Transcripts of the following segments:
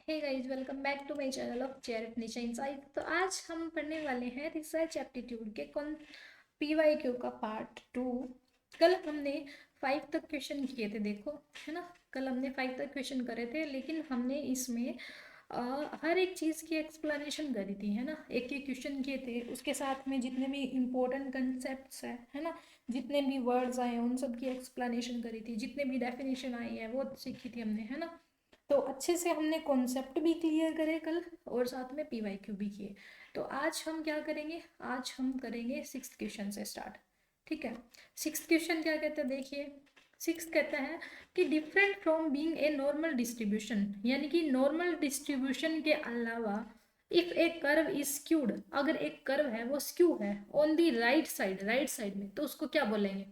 Hey guys, welcome back to my channel of chair Nisha insight. तो आज हम पढ़ने वाले हैं रिसर्च एप्टीट्यूड के कौन पीवाईक्यू का पार्ट 2। कल हमने 5 तक क्वेश्चन किए थे, देखो, है ना। कल हमने 5 तक क्वेश्चन करे थे, लेकिन हमने इसमें हर एक चीज़ की एक्सप्लेनेशन करी थी, है ना। एक एक क्वेश्चन किए थे, उसके साथ में जितने भी इम्पोर्टेंट कंसेप्ट है ना, जितने भी वर्ड्स आए हैं उन सब की एक्सप्लेनेशन करी थी, जितने भी डेफिनेशन आई है वो सीखी थी हमने, है ना। तो अच्छे से हमने कॉन्सेप्ट भी क्लियर करे कल, और साथ में पीवाईक्यू भी किए। तो आज हम क्या करेंगे, आज हम करेंगे 6th क्वेश्चन से स्टार्ट। ठीक है। 6th क्वेश्चन क्या कहता है, देखिए। 6th कहता है कि different from being a normal distribution, यानी कि नॉर्मल डिस्ट्रीब्यूशन के अलावा if A curve is skewed, अगर एक कर्व है वो स्क्यू है ऑन दी राइट साइड में, तो उसको क्या बोलेंगे।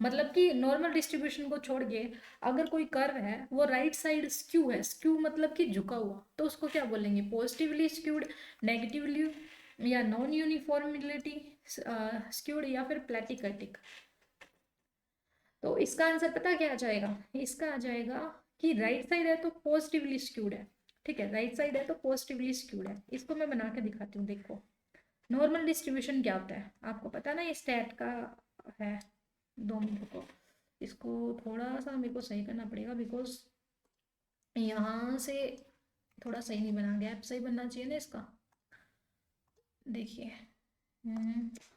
मतलब कि नॉर्मल डिस्ट्रीब्यूशन को छोड़ के अगर कोई कर्व है वो राइट साइड स्क्यू है, स्क्यू मतलब कि झुका हुआ, तो उसको क्या बोलेंगे, पॉजिटिवली स्क्यूड, नेगेटिवली, या नॉन यूनिफॉर्मिलिटी स्क्यूड, या फिर प्लेटिकटिक। तो इसका आंसर पता क्या आ जाएगा, इसका आ जाएगा कि राइट साइड है तो पॉजिटिवली स्क्यूड है। ठीक है, राइट साइड है तो पॉजिटिवली स्क्यूड है। इसको मैं बना के दिखाती हूँ, देखो। नॉर्मल डिस्ट्रीब्यूशन क्या होता है आपको पता ना, ये स्टैट का है। 2 मिनट को, इसको थोड़ा सा मेरे को सही करना पड़ेगा, बिकॉज यहाँ से थोड़ा सही नहीं बना, गैप सही बनना चाहिए ना इसका। देखिए।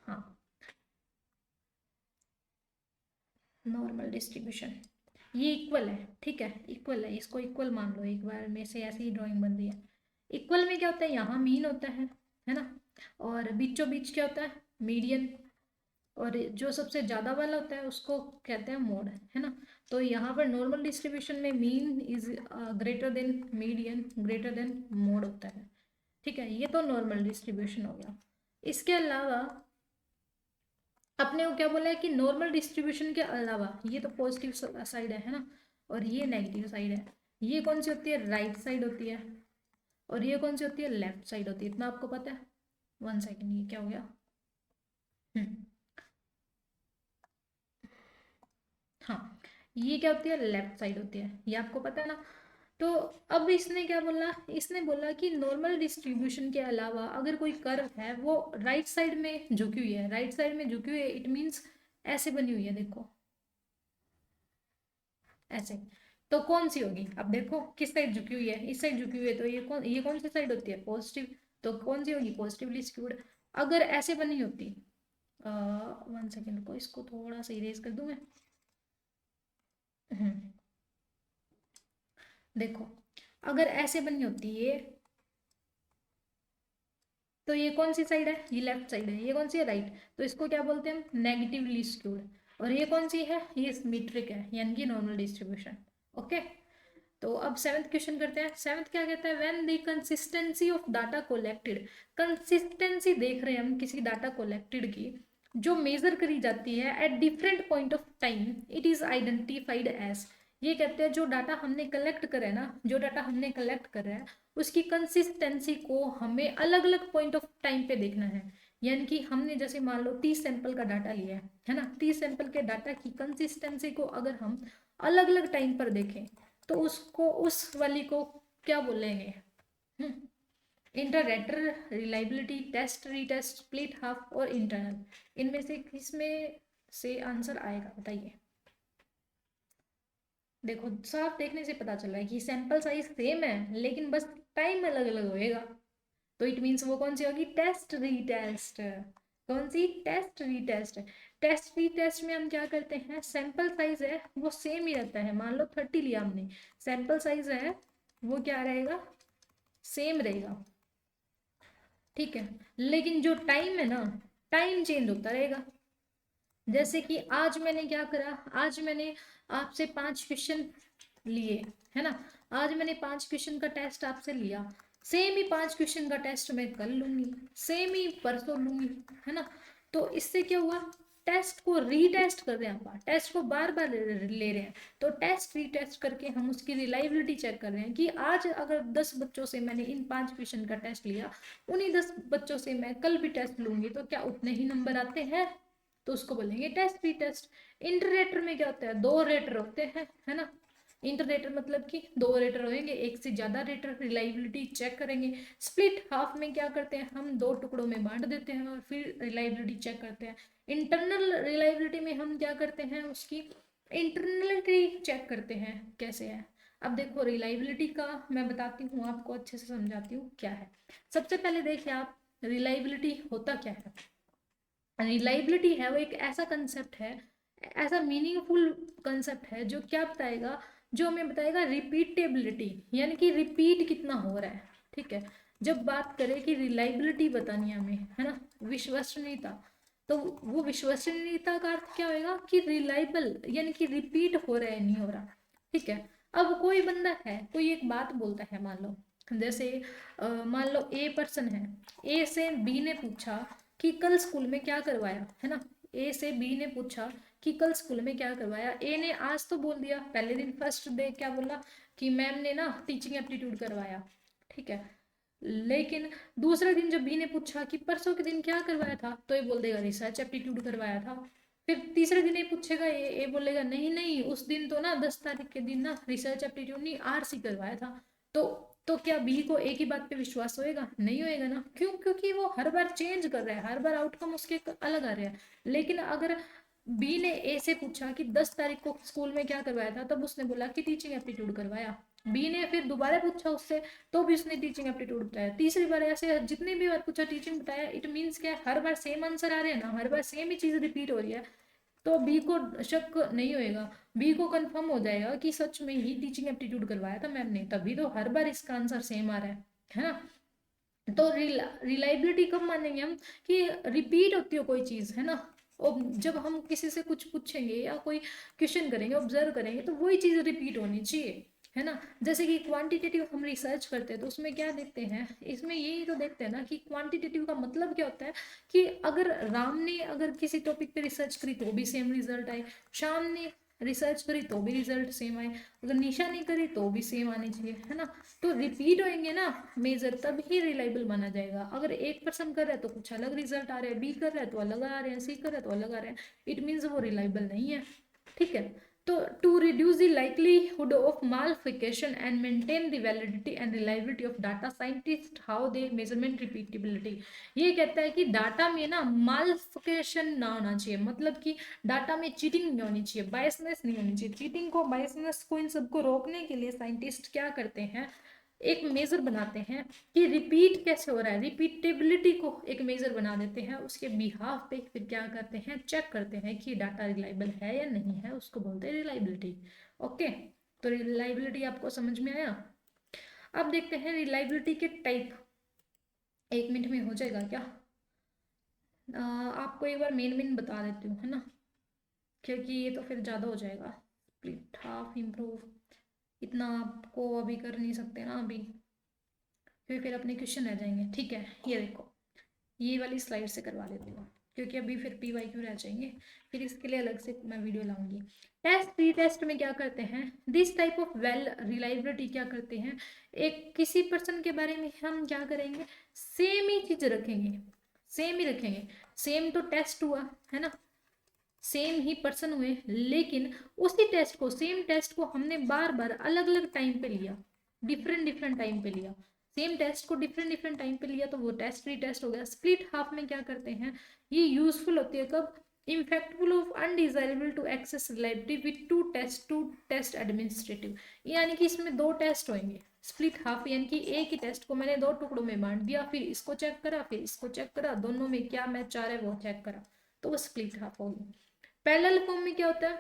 हाँ, नॉर्मल डिस्ट्रीब्यूशन ये इक्वल है, ठीक है, इक्वल है, इसको इक्वल मान लो। एक बार में से ऐसी ही ड्राइंग बन रही है। इक्वल में क्या होता है, यहाँ मीन होता है ना। और बीचों बीच क्या होता है, मीडियन। और जो सबसे ज़्यादा वाला होता है उसको कहते हैं मोड, है ना। तो यहाँ पर नॉर्मल डिस्ट्रीब्यूशन में mean is greater than median greater than mode होता है। ठीक है, ये तो नॉर्मल डिस्ट्रीब्यूशन हो गया। इसके अलावा अपने को क्या बोला है कि नॉर्मल डिस्ट्रीब्यूशन के अलावा ये तो पॉजिटिव साइड है ना, और ये नेगेटिव साइड है। ये कौन सी होती है, राइट साइड होती है, और ये कौन सी होती है, लेफ्ट साइड होती है। इतना आपको पता है। 1 सेकेंड, ये क्या हो गया। हम्म, हाँ, ये क्या होती है, लेफ्ट साइड होती है, ये आपको पता है ना। तो अब इसने क्या बोला, इसने बोला कि नॉर्मल डिस्ट्रीब्यूशन के अलावा अगर कोई कर्व है वो राइट साइड में झुकी हुई है, राइट साइड में झुकी हुई है, इट मीन्स ऐसे बनी हुई है, देखो, ऐसे। तो कौन सी होगी, अब देखो किस साइड झुकी हुई है, इस साइड झुकी हुई है, तो ये कौन सी साइड होती है, पॉजिटिव। तो कौन सी होगी, पॉजिटिवली स्क्यूड। अगर ऐसे बनी होती, 1 सेकेंड को, इसको थोड़ा सा इरेज कर दूं मैं। हम्म, देखो, अगर ऐसे बनी होती ये, तो ये कौन सी साइड है, ये लेफ्ट साइड है, ये कौन सी है, राइट। तो इसको क्या बोलते हैं हम, नेगेटिवली स्क्यूड। और ये कौन सी है, ये सिमेट्रिक है, यानी कि नॉर्मल डिस्ट्रीब्यूशन। ओके। तो अब 7th क्वेश्चन करते हैं। 7th क्या कहता है, when the consistency of data collected, consistency देख रहे हैं हम किसी डाटा कोलेक्टेड की, जो मेजर करी जाती है at different point of time, it is identified as. ये कहते हैं जो डाटा हमने कलेक्ट करा है ना, जो डाटा हमने कलेक्ट करा है उसकी कंसिस्टेंसी को हमें अलग अलग पॉइंट ऑफ टाइम पे देखना है। यानी कि हमने जैसे मान लो 30 सैंपल का डाटा लिया है ना, 30 सैंपल के डाटा की कंसिस्टेंसी को अगर हम अलग अलग टाइम पर देखें, तो उसको, उस वाली को क्या बोलेंगे, interrater, reliability test, retest, split half, और इंटरनल। इनमें से किस में से आंसर आएगा, बताइए। देखो, साफ देखने से पता चल रहा है कि सैंपल साइज सेम है, लेकिन बस टाइम अलग अलग होएगा। तो इट मीन्स वो कौन सी होगी, टेस्ट रीटेस्ट। कौन सी, टेस्ट रीटेस्ट। टेस्ट रीटेस्ट में हम क्या करते हैं, सैंपल साइज है वो सेम ही रहता है, मान लो 30 लिया हमने, सैंपल साइज है वो क्या रहेगा, सेम रहेगा। ठीक है, लेकिन जो टाइम है ना, टाइम चेंज होता रहेगा। जैसे कि आज मैंने क्या करा, आज मैंने आपसे 5 क्वेश्चन लिए, है ना। आज मैंने 5 क्वेश्चन का टेस्ट आपसे लिया, सेम ही 5 क्वेश्चन का टेस्ट मैं कल लूंगी, सेम ही परसों लूंगी, है ना। तो इससे क्या हुआ, टेस्ट को रीटेस्ट कर रहे हैं आप, टेस्ट को बार बार ले रहे हैं। तो टेस्ट रीटेस्ट करके हम उसकी रिलायबिलिटी चेक कर रहे हैं कि आज अगर 10 बच्चों से मैंने इन 5 क्वेश्चन का टेस्ट लिया, उन्हीं 10 बच्चों से मैं कल भी टेस्ट लूंगी, तो क्या उतने ही नंबर आते हैं, तो उसको बोलेंगे टेस्ट रीटेस्ट। इंटररेटर में क्या होता है, 2 रेटर होते हैं, है ना। इंटररेटर मतलब कि दो रेटर होंगे, एक से ज्यादा रेटर, रिलायबिलिटी चेक करेंगे। स्प्लिट हाफ में क्या करते हैं, हम दो टुकड़ों में बांट देते हैं और फिर रिलायबिलिटी चेक करते हैं। इंटरनल रिलायबिलिटी में हम क्या करते हैं, उसकी इंटरनलिटी चेक करते हैं कैसे है। अब देखो रिलायबिलिटी का मैं बताती हूँ आपको, अच्छे से समझाती हूँ क्या है। सबसे पहले देखिए आप, रिलायबिलिटी होता क्या है। रिलायबिलिटी है वो एक ऐसा कंसेप्ट है, ऐसा मीनिंगफुल कंसेप्ट है जो क्या बताएगा, जो हमें बताएगा रिपीटेबिलिटी, यानी कि रिपीट कितना हो रहा है। ठीक है, जब बात करें कि रिलायबिलिटी बतानी है हमें, है ना, विश्वसनीयता, तो वो विश्वसनीयता का अर्थ क्या होगा कि रिलायबल, यानी कि रिपीट हो रहा है नहीं हो रहा। ठीक है, अब कोई बंदा है, कोई एक बात बोलता है, मान लो जैसे मान लो ए पर्सन है, ए से बी ने पूछा कि कल स्कूल में क्या करवाया, है ना। ए से बी ने पूछा कि कल स्कूल में क्या करवाया। ए ने आज तो बोल दिया, पहले दिन फर्स्ट डे क्या बोला कि मैम ने ना टीचिंग एप्टीट्यूड करवाया। ठीक है, लेकिन दूसरे दिन जब बी ने पूछा कि परसों के दिन क्या करवाया था, तो ये बोल देगा रिसर्च एप्टीट्यूड करवाया था। फिर तीसरे दिन ये पूछेगा, ये बोलेगा नहीं नहीं उस दिन तो ना 10 तारीख के दिन ना रिसर्च एप्टीट्यूड नहीं आरसी करवाया था। तो तो क्या बी को एक ही बात पे विश्वास होएगा, नहीं होएगा ना। क्यों, क्योंकि वो हर बार चेंज कर रहा है, हर बार आउटकम उसके अलग आ रहे हैं। लेकिन अगर बी ने ए से पूछा कि 10 तारीख को स्कूल में क्या करवाया था, तब उसने बोला कि टीचिंग एप्टीट्यूड करवाया। बी ने फिर दोबारा पूछा उससे, तो भी उसने टीचिंग एप्टीट्यूड बताया। तीसरी बार ऐसे जितनी भी बार पूछा टीचिंग बताया। इट मीन्स क्या, हर बार सेम आंसर आ रहे हैं ना, हर बार सेम ही चीज रिपीट हो रही है। तो बी को शक नहीं होएगा, बी को कंफर्म हो जाएगा कि सच में ही टीचिंग एप्टीट्यूड करवाया था मैम ने, तभी तो हर बार इसका आंसर सेम आ रहा है ना। तो रिलायबिलिटी कब मानेंगे हम, कि रिपीट होती हो कोई चीज, है ना। और जब हम किसी से कुछ पूछेंगे या कोई क्वेश्चन करेंगे, ऑब्जर्व करेंगे, तो वही चीज रिपीट होनी चाहिए, है ना। जैसे कि क्वांटिटेटिव हम रिसर्च करते हैं तो उसमें क्या देखते हैं, इसमें यही तो देखते हैं ना कि क्वांटिटेटिव का मतलब क्या होता है, कि अगर राम ने अगर किसी टॉपिक पे रिसर्च करी तो भी सेम रिजल्ट आए, श्याम ने रिसर्च करी तो भी रिजल्ट सेम आए, अगर निशा ने करी तो भी सेम आने चाहिए, है ना। तो रिपीट होंगे ना मेजर, तब ही रिलायबल माना जाएगा। अगर एक पर्सन कर रहा है तो कुछ अलग रिजल्ट आ रहा है, बी कर रहा है तो अलग आ रहे हैं, सी कर रहा है तो अलग आ रहे हैं, इट मीन्स वो रिलायबल नहीं है। ठीक है, तो to reduce the likelihood of malification and maintain the validity and reliability of data scientist how they measurement repeatability. ये कहता है कि डाटा में ना मालफिकेशन ना होना चाहिए, मतलब कि डाटा में चीटिंग नहीं होनी चाहिए, बायसनेस नहीं होनी चाहिए। चीटिंग को, बायसनेस को, इन सबको रोकने के लिए साइंटिस्ट क्या करते हैं, एक मेजर बनाते हैं कि रिपीट कैसे हो रहा है, रिपीटेबिलिटी को एक मेजर बना देते हैं। उसके बिहाफ पे फिर क्या करते हैं, चेक करते हैं कि डाटा रिलायबल है या नहीं है, उसको बोलते हैं रिलायबिलिटी। ओके, तो रिलायबिलिटी आपको समझ में आया। अब देखते हैं रिलायबिलिटी के टाइप। 1 मिनट में हो जाएगा क्या, आपको एक बार मेन बता देती हूँ, है ना, क्योंकि ये तो फिर ज़्यादा हो जाएगा। स्प्लिट हाफ, इम्प्रूव, इतना आपको अभी कर नहीं सकते ना अभी, क्योंकि फिर अपने क्वेश्चन रह जाएंगे। ठीक है, ये देखो, ये वाली स्लाइड से करवा देती हूँ, क्योंकि अभी फिर PYQ रह जाएंगे, फिर इसके लिए अलग से मैं वीडियो लाऊंगी। टेस्ट री टेस्ट में क्या करते हैं, this type of well reliability क्या करते हैं, एक किसी पर्सन के बारे में हम क्या करेंगे, सेम ही चीज रखेंगे, सेम ही रखेंगे। सेम तो टेस्ट हुआ, है ना, सेम ही पर्सन हुए, लेकिन उसी टेस्ट को, सेम टेस्ट को हमने बार बार अलग अलग टाइम पे लिया, डिफरेंट डिफरेंट टाइम पे लिया, सेम टेस्ट को डिफरेंट डिफरेंट टाइम पे लिया, तो वो टेस्ट री टेस्ट हो गया। स्प्लिट हाफ में क्या करते हैं, ये यूजफुल होती है कब, impactful of undesirable to assess reliability with two test administrative, यानी कि इसमें दो टेस्ट होंगे। स्प्लिट हाफ यानी कि एक ही टेस्ट को मैंने दो टुकड़ों में बांट दिया, फिर इसको चेक करा, फिर इसको चेक करा, दोनों में क्या मैच आ रहा है वो चेक करा, तो वो स्प्लिट हाफ होगी। पैरेलल फॉर्म में क्या होता है,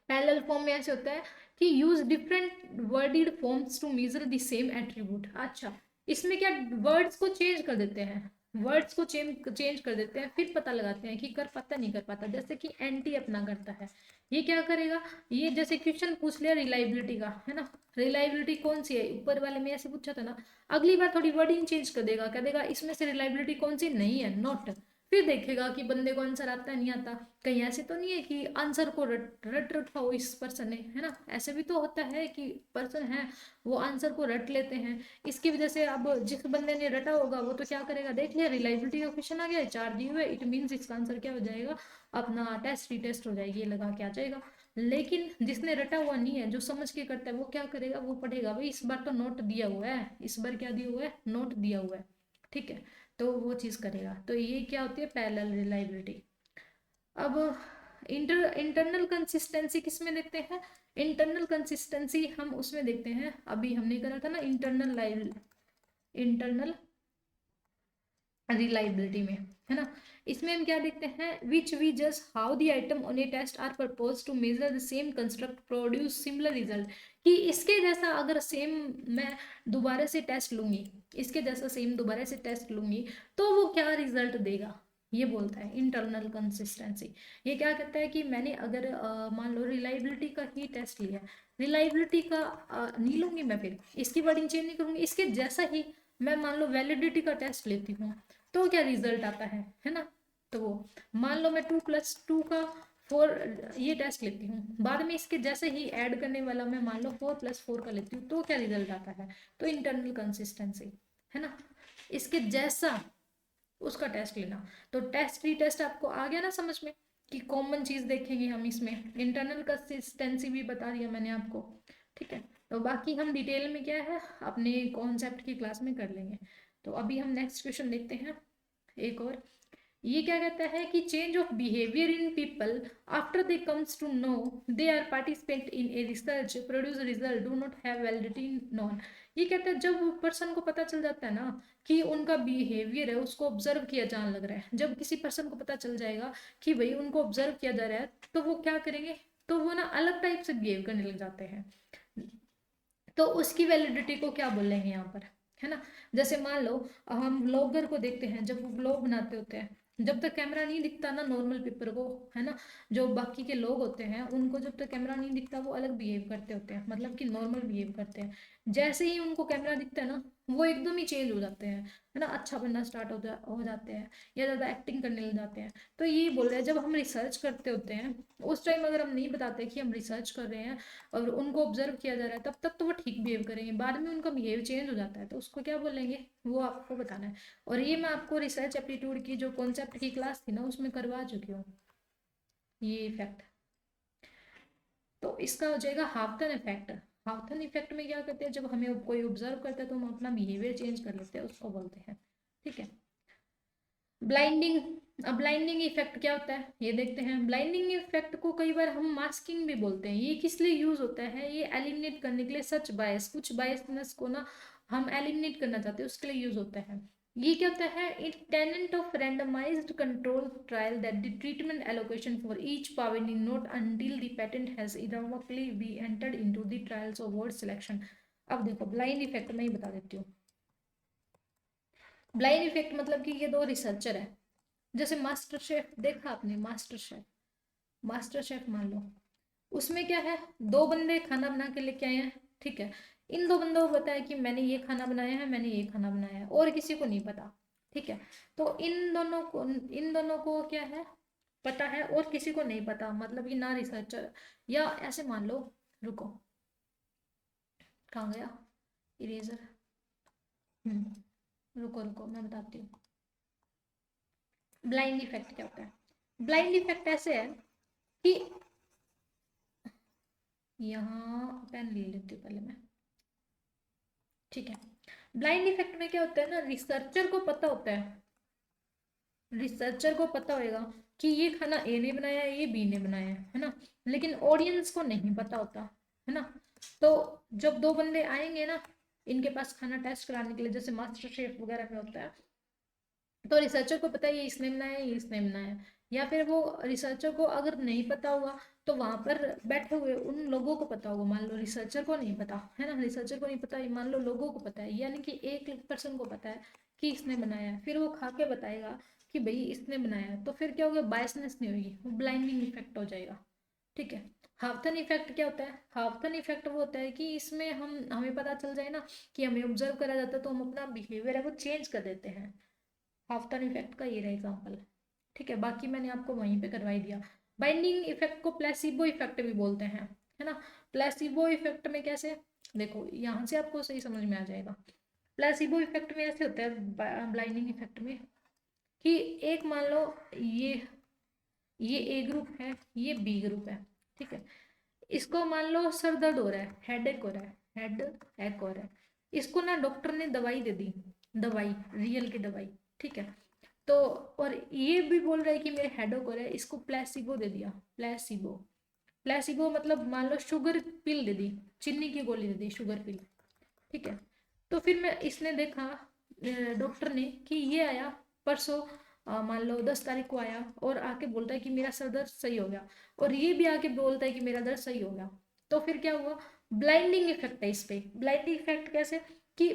पैरेलल फॉर्म में ऐसे होता है कि use different worded forms to measure the same attribute. अच्छा, इसमें क्या वर्ड्स को चेंज कर देते हैं, वर्ड्स को चेंज कर देते हैं, फिर पता लगाते हैं कि कर पाता नहीं कर पाता। जैसे कि एंटी अपना करता है, ये क्या करेगा, ये जैसे क्वेश्चन पूछ लिया रिलायबिलिटी का, है ना, रिलायबिलिटी कौन सी है, ऊपर वाले में ऐसे पूछा था ना, अगली बार थोड़ी वर्डिंग चेंज कर देगा, कह देगा इसमें से रिलायबिलिटी कौन सी नहीं है, नॉट। फिर देखेगा कि बंदे को आंसर आता है नहीं आता, कहीं ऐसे तो नहीं है कि आंसर को रट रखा हो इस पर्सन ने, है ना। ऐसे भी तो होता है कि पर्सन है वो आंसर को रट लेते हैं, इसकी वजह से अब जिस बंदे ने रटा होगा वो तो क्या करेगा, देख लिया रिलायबिलिटी का क्वेश्चन आ गया, 4 दिए हुए, इट मीन्स इसका आंसर क्या हो जाएगा, अपना टेस्ट रीटेस्ट हो जाएगी, ये लगा के आ जाएगा। लेकिन जिसने रटा हुआ नहीं है, जो समझ के करता है, वो क्या करेगा, वो पढ़ेगा भाई इस बार तो नोट दिया हुआ है, इस बार क्या दिया हुआ है, नोट दिया हुआ है, ठीक है, तो वो चीज़ करेगा। तो ये क्या होती है, पैरेलल रिलायबिलिटी। अब इंटरनल कंसिस्टेंसी किस में देखते हैं, इंटरनल कंसिस्टेंसी हम उसमें देखते हैं, अभी हमने करा था ना इंटरनल रिलायबिलिटी में, है ना। इसमें हम क्या देखते हैं, which we just how the item on a test are propose to measure the same construct produce similar result, कि इसके जैसा अगर सेम मैं दोबारा से टेस्ट लूंगी, इसके जैसा सेम दोबारा से टेस्ट लूंगी, तो वो क्या रिजल्ट देगा, ये बोलता है इंटरनल कंसिस्टेंसी। ये क्या कहता है कि मैंने अगर मान लो रिलायबिलिटी का ही टेस्ट लिया, रिलायबिलिटी का नहीं लूंगी मैं, फिर इसकी वर्डिंग चेंज नहीं करूंगी, इसके जैसा ही मैं मान लो वैलिडिटी का टेस्ट लेती हूँ, तो क्या रिजल्ट आता है ना। तो वो मान लो मैं 2+2 का 4 ये टेस्ट लेती हूँ, बाद में इसके जैसे ही ऐड करने वाला मैं मान लो 4+4 का लेती हूँ, तो क्या रिजल्ट आता है, तो इंटरनल कंसिस्टेंसी, है ना। इसके जैसा उसका टेस्ट लेना, तो टेस्ट री टेस्ट आपको आ गया ना समझ में, कि कॉमन चीज देखेंगे हम इसमें, इंटरनल कंसिस्टेंसी भी बता दिया मैंने आपको, ठीक है। तो बाकी हम डिटेल में क्या है अपने कॉन्सेप्ट की क्लास में कर लेंगे। तो अभी हम नेक्स्ट क्वेश्चन देखते हैं एक और। ये क्या कहता है कि change of behaviour in people after they comes to know they are participate in a research produce result do not have validity non. ये कहता है जब पर्सन को पता चल जाता है ना कि उनका बिहेवियर है उसको ऑब्जर्व किया जाने लग रहा है, जब किसी पर्सन को पता चल जाएगा कि भाई उनको ऑब्जर्व किया जा रहा है, तो वो क्या करेंगे, तो वो ना अलग टाइप से बिहेव करने लग जाते हैं, तो उसकी वैलिडिटी को क्या बोलेंगे यहाँ पर, है ना। जैसे मान लो हम ब्लॉगर को देखते हैं, जब वो ब्लॉग बनाते होते हैं, जब तक कैमरा नहीं दिखता ना नॉर्मल पीपल को, है ना, जो बाकी के लोग होते हैं उनको जब तक कैमरा नहीं दिखता वो अलग बिहेव करते होते हैं, मतलब कि नॉर्मल बिहेव करते हैं। जैसे ही उनको कैमरा दिखता है ना, वो एकदम ही चेंज हो जाते हैं, है ना, अच्छा बनना स्टार्ट हो जाते हैं, या ज़्यादा एक्टिंग करने लग जाते हैं। तो ये बोल रहे हैं जब हम रिसर्च करते होते हैं, उस टाइम अगर हम नहीं बताते कि हम रिसर्च कर रहे हैं और उनको ऑब्जर्व किया जा रहा है, तब तक तो वो ठीक बिहेव करेंगे, बाद में उनका बिहेव चेंज हो जाता है, तो उसको क्या बोलेंगे, वो आपको बताना है। और ये मैं आपको रिसर्च एप्टीट्यूड की जो कॉन्सेप्ट की क्लास थी ना उसमें करवा चुकी हूँ, ये इफेक्ट। तो इसका हो जाएगा हाफटन इफेक्ट। हाफटन इफेक्ट में क्या करते हैं, जब हमें कोई ऑब्जर्व करता है तो हम अपना बिहेवियर चेंज कर लेते हैं, उसको बोलते हैं, ठीक है। ब्लाइंडिंग, अब ब्लाइंडिंग इफेक्ट क्या होता है ये देखते हैं। ब्लाइंडिंग इफेक्ट को कई बार हम मास्किंग भी बोलते हैं। ये किस लिए यूज होता है, ये एलिमिनेट करने के लिए, सच बायस, कुछ बायसनेस को ना हम एलिमिनेट करना चाहते हैं, उसके लिए यूज होता है। ये क्या होता है, it tenet of randomized control trial that the treatment allocation for each power in not until the patient has irrevocably be entered into the trials of word selection. अब देखो ब्लाइंड इफेक्ट मैं ही बता देती हूँ। ब्लाइंड इफेक्ट मतलब कि ये दो रिसर्चर है, जैसे मास्टर शेफ देखा आपने, मास्टर शेफ, मास्टर शेफ मान लो, उसमें क्या है, दो बंदे खाना बना के लेके आए हैं, ठीक है। इन दो बंदों को पता है कि मैंने ये खाना बनाया है, मैंने ये खाना बनाया है, और किसी को नहीं पता, ठीक है। तो इन दोनों को क्या है, पता है, और किसी को नहीं पता, मतलब कि ना रिसर्चर, या ऐसे मान लो, रुको, कहाँ गया इरेजर, रुको रुको मैं बताती हूँ। ब्लाइंड इफेक्ट क्या होता है, ब्लाइंड इफेक्ट ऐसे है कि, यहाँ पेन ले लेती हूँ पहले मैं, ठीक है। ब्लाइंड इफेक्ट में क्या होता है ना, रिसर्चर को पता होता है, रिसर्चर को पता होएगा कि ये खाना ए ने बनाया है, ये बी ने बनाया है ना, लेकिन ऑडियंस को नहीं पता होता, है ना। तो जब दो बंदे आएंगे ना इनके पास खाना टेस्ट कराने के लिए, जैसे मास्टर शेफ वगैरह में होता है, तो रिसर्चर को पता है ये इसने बनाया है, ये इसने बनाया है। या फिर वो रिसर्चर को अगर नहीं पता होगा, तो वहां पर बैठे हुए उन लोगों को पता होगा, मान लो रिसर्चर को नहीं पता है ना, रिसर्चर को नहीं पता, मान लो लोगों को पता है, यानी कि एक पर्सन को पता है कि इसने बनाया है, फिर वो खा के बताएगा कि भाई इसने बनाया है, तो फिर क्या होगा, बायसनेस नहीं होगी, वो ब्लाइंडिंग इफेक्ट हो जाएगा, ठीक है। हाफटन इफेक्ट क्या होता है, हाफटन इफेक्ट वो होता है कि इसमें हमें पता चल जाए ना कि हमें ऑब्जर्व करा जाता है, तो हम अपना बिहेवियर है वो चेंज कर देते हैं। हाफटन इफेक्ट का ये रहा एग्जाम्पल, ठीक है। बाकी मैंने आपको वहीं पे करवाई दिया। बाइंडिंग इफेक्ट को प्लेसिबो इफेक्ट भी बोलते हैं, है ना। प्लेसिबो इफेक्ट में कैसे, देखो यहाँ से आपको सही समझ में आ जाएगा। प्लेसिबो इफेक्ट में ऐसे होता है ब्लाइंडिंग इफेक्ट में, कि एक मान लो ये ए ग्रुप है, ये बी ग्रुप है, ठीक है। इसको मान लो सर दर्द हो रहा है, हेड एक हो रहा है, हेड एक हो रहा है, इसको ना डॉक्टर ने दवाई दे दी, दवाई रियल की दवाई, ठीक है। तो और ये भी बोल रहा है कि मेरे हेडेक हो रहा है, इसको प्लेसिबो दे दिया, प्लेसिबो, प्लेसिबो मतलब मान लो शुगर पिल दे दी, चीनी की गोली दे दी, शुगर पिल, ठीक है। तो फिर मैं इसने देखा डॉक्टर ने कि ये आया परसों, मान लो 10 तारीख को आया और आके बोलता है कि मेरा सर दर्द सही हो गया, और ये भी आके बोलता है कि मेरा दर्द सही हो गया। तो फिर क्या हुआ, ब्लाइंडिंग इफेक्ट है इस पे। ब्लाइंडिंग इफेक्ट कैसे कि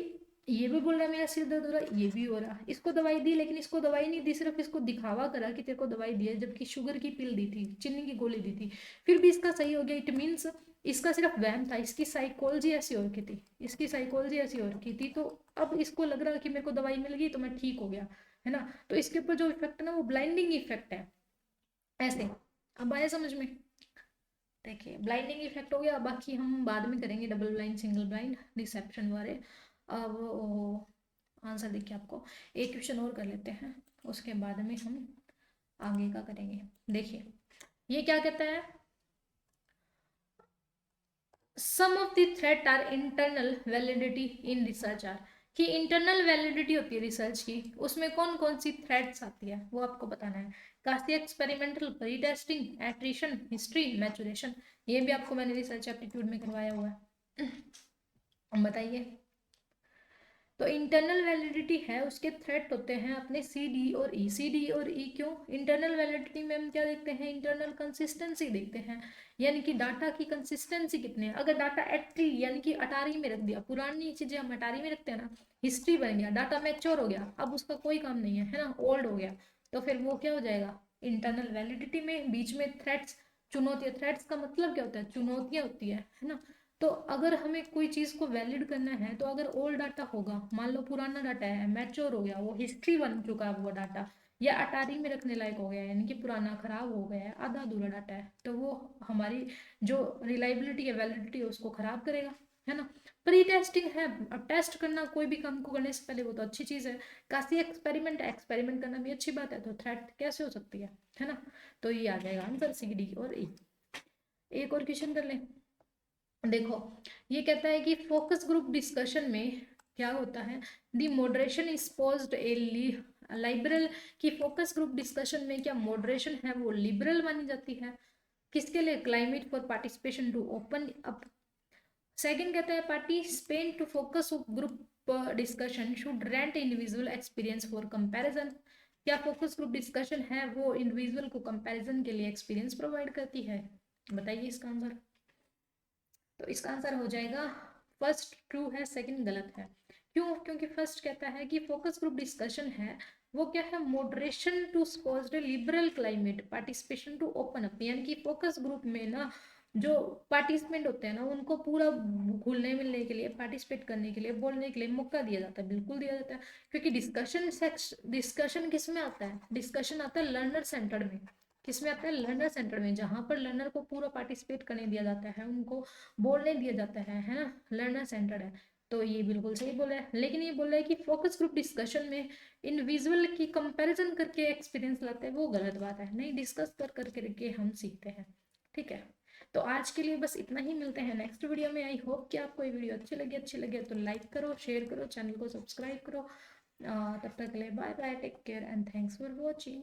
ये भी बोल रहा है मेरा सिर दर्द हो रहा है, ये भी हो रहा, इसको दवाई दी लेकिन इसको दवाई नहीं दी, सिर्फ इसको दिखावा करा कि तेरे को दवाई दी है, जबकि शुगर की पिल दी थी, चीनी की गोली दी थी, फिर भी इसका सही हो गया। इट मीन्स इसका सिर्फ वहम था, इसकी साइकोलॉजी ऐसी हो रखी थी, इसकी साइकोलॉजी ऐसी हो रखी थी। तो अब इसको लग रहा कि मेरे को दवाई मिल गई तो मैं ठीक हो गया, है ना। तो इसके ऊपर जो इफेक्ट है ना वो ब्लाइंडिंग इफेक्ट है, ऐसे। अब आया समझ में। देखिए ब्लाइंडिंग इफेक्ट हो गया, बाकी हम बाद में करेंगे double blind, single blind, deception वाले। अब आंसर देखिए आपको, एक क्वेश्चन और कर लेते हैं, उसके बाद में हम आगे का करेंगे। देखिए ये क्या कहता है, some of the threat are internal validity in research are, कि इंटरनल वैलिडिटी होती है रिसर्च की, उसमें कौन कौन सी थ्रेट्स आती है वो आपको बताना है। कास्टी experimental, pre testing, attrition, history, maturation, ये भी आपको मैंने रिसर्च एप्टीट्यूड में करवाया हुआ है। बताइए। तो इंटरनल वैलिडिटी है, उसके थ्रेट होते हैं अपने सी डी और ई। सी डी और ई क्यों, इंटरनल वैलिडिटी में हम क्या देखते हैं, इंटरनल कंसिस्टेंसी देखते हैं, यानी कि डाटा की कंसिस्टेंसी कितनी है। अगर डाटा एट्री यानी कि अटारी में रख दिया, पुरानी चीजें हम अटारी में रखते हैं ना, हिस्ट्री बन गया, डाटा मैच्योर हो गया, अब उसका कोई काम नहीं है ना, ओल्ड हो गया, तो फिर वो क्या हो जाएगा इंटरनल वैलिडिटी में। बीच में थ्रेट्स, चुनौतियां, थ्रेट्स का मतलब क्या होता है, चुनौतियां होती है ना। तो अगर हमें कोई चीज को वैलिड करना है, तो अगर ओल्ड डाटा होगा, मान लो पुराना डाटा है, मैच्योर हो गया, वो हिस्ट्री बन चुका है वो डाटा, या अटारी में रखने लायक हो गया है, यानी कि पुराना खराब हो गया है, आधा अधूरा डाटा है, तो वो हमारी जो रिलायबिलिटी है, वैलिडिटी है, उसको खराब करेगा, है ना। प्री टेस्टिंग है, अब टेस्ट करना कोई भी काम को करने से पहले, वो तो अच्छी चीज है। काफी एक्सपेरिमेंट, एक्सपेरिमेंट करना भी अच्छी बात है, तो थ्रेट कैसे हो सकती है ना। तो ये आ जाएगा आंसर सी डी और ई। एक और क्वेश्चन कर लें। देखो ये कहता है कि फोकस ग्रुप डिस्कशन में क्या होता है, the moderation is posed a liberal, की फोकस ग्रुप डिस्कशन में क्या मॉडरेशन है वो लिबरल मानी जाती है, किसके लिए, climate for participation to open up. Second कहता है participant to focus group discussion should rent individual experience for comparison, क्या फोकस ग्रुप डिस्कशन है वो इंडिविजुअल को कंपैरिजन के लिए एक्सपीरियंस प्रोवाइड करती है। बताइए इसका आंसर। तो इसका आंसर हो जाएगा फर्स्ट ट्रू है, सेकंड गलत है। क्यों, क्योंकि फर्स्ट कहता है कि फोकस ग्रुप डिस्कशन है वो क्या है, moderation to supposed liberal climate participation to open up, यानी कि फोकस ग्रुप में ना जो पार्टिसिपेंट होते हैं ना उनको पूरा घुलने मिलने के लिए, पार्टिसिपेट करने के लिए, बोलने के लिए मौका दिया जाता है, बिल्कुल दिया जाता है। क्योंकि डिस्कशन सेक्स, डिस्कशन किस में आता है, डिस्कशन आता है लर्नर सेंटर्ड में, किसमें आता है, लर्नर सेंटर में, जहां पर लर्नर को पूरा पार्टिसिपेट करने दिया जाता है, उनको बोलने दिया जाता है ना, लर्नर सेंटर है। तो ये बिल्कुल सही बोला है, लेकिन ये बोल रहा है कि फोकस ग्रुप डिस्कशन में इंडिविजुअल की कंपैरिजन करके एक्सपीरियंस लाते हैं, वो गलत बात है, नहीं, डिस्कस कर करके हम सीखते हैं, ठीक है। तो आज के लिए बस इतना ही, मिलते हैं नेक्स्ट वीडियो में। आई होप कि आपको ये वीडियो अच्छी लगे तो लाइक करो, शेयर करो, चैनल को सब्सक्राइब करो। तब तक के लिए bye bye, take care and thanks for watching.